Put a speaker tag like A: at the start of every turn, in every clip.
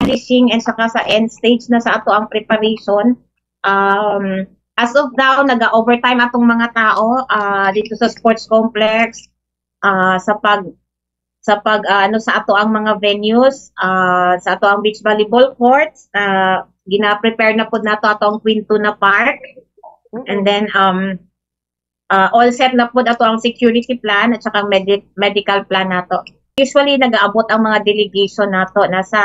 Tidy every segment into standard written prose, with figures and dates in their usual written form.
A: finishing and saka sa end stage na sa ato ang preparation. As of now, nag-overtime atong mga tao dito sa sports complex sa ano sa ato ang mga venues, sa ato ang beach volleyball courts, gina-prepare na pud nato ato ang Quintuna Park. And then all set na pud ato ang security plan at saka medical plan nato. Usually nag-aabot ang mga delegation nato nasa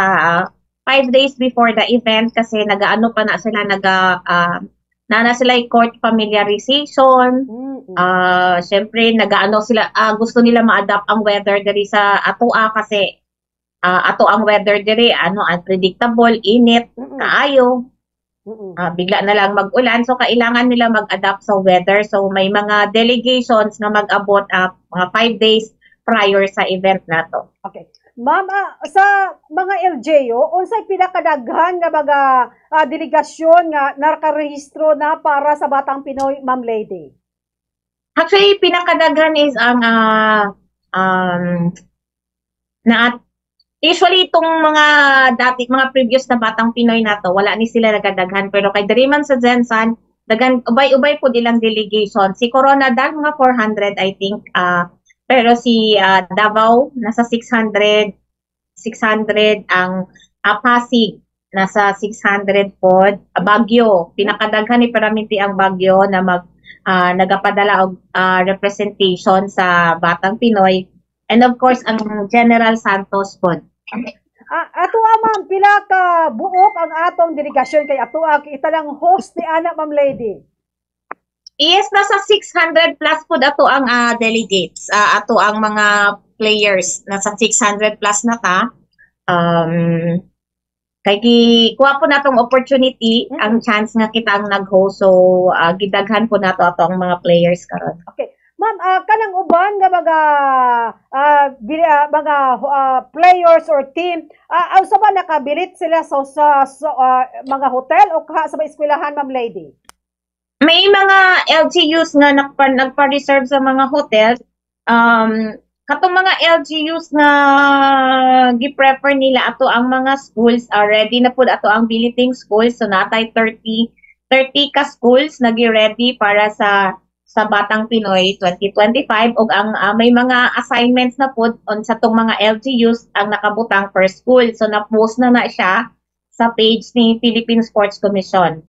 A: 5 days before the event kasi nag-ano pa na sila na sila court familiarization. Syempre nag-ano sila gusto nila ma-adapt ang weather diri sa atoa kasi ato ang weather diri unpredictable, init, kaayo. Bigla na lang mag-ulan so kailangan nila mag-adapt sa weather. So may mga delegations na mag-abot mga 5 days prior sa event nato.
B: Okay. Ma'am, sa mga LGU, unsay pinakadaghan nga mga delegasyon nga nakarehistro na para sa Batang Pinoy, Ma'am Lady?
A: Actually, pinakadaghan is ang usually itong mga previous na Batang Pinoy nato, wala ni sila nagadaghan pero kay diri man sa Zensan, dagan ubay-ubay po dilang delegation. Si Corona dag mga 400 I think. Pero si Davao, nasa 600 ang Pasig, nasa 600 po. Baguio, pinakadaghan ni Paramiti ang Baguio na nagapadala og representation sa Batang Pinoy. And of course, ang General Santos po.
B: Ato ma'am, pila ka buok ang atong delegasyon kay ato kita lang host ni Ana, Ma'am Lady.
A: Yes, nasa 600 plus po ato ang delegates, ato ang mga players, nasa 600 plus na ta. Kay kuha po natong opportunity, ang chance nga kita ang nag-host, so gidaghan po nato ato ang mga players karon.
B: Okay. Ma'am, kanang uban nga mga players or team, sa ba nakabilit sila sa mga hotel o sa eskwelahan, Ma'am Lady?
A: May mga LGUs nga nagpa-reserve sa mga hotels. Katong mga LGUs nga gi-prefer nila ato ang mga schools, ready na pud ato ang billeting schools. So natay 30 ka schools na gi-ready para sa Batang Pinoy 2025 ug ang may mga assignments na pud sa tong mga LGUs ang nakabutang per school. So na-post na siya sa page ni Philippine Sports Commission.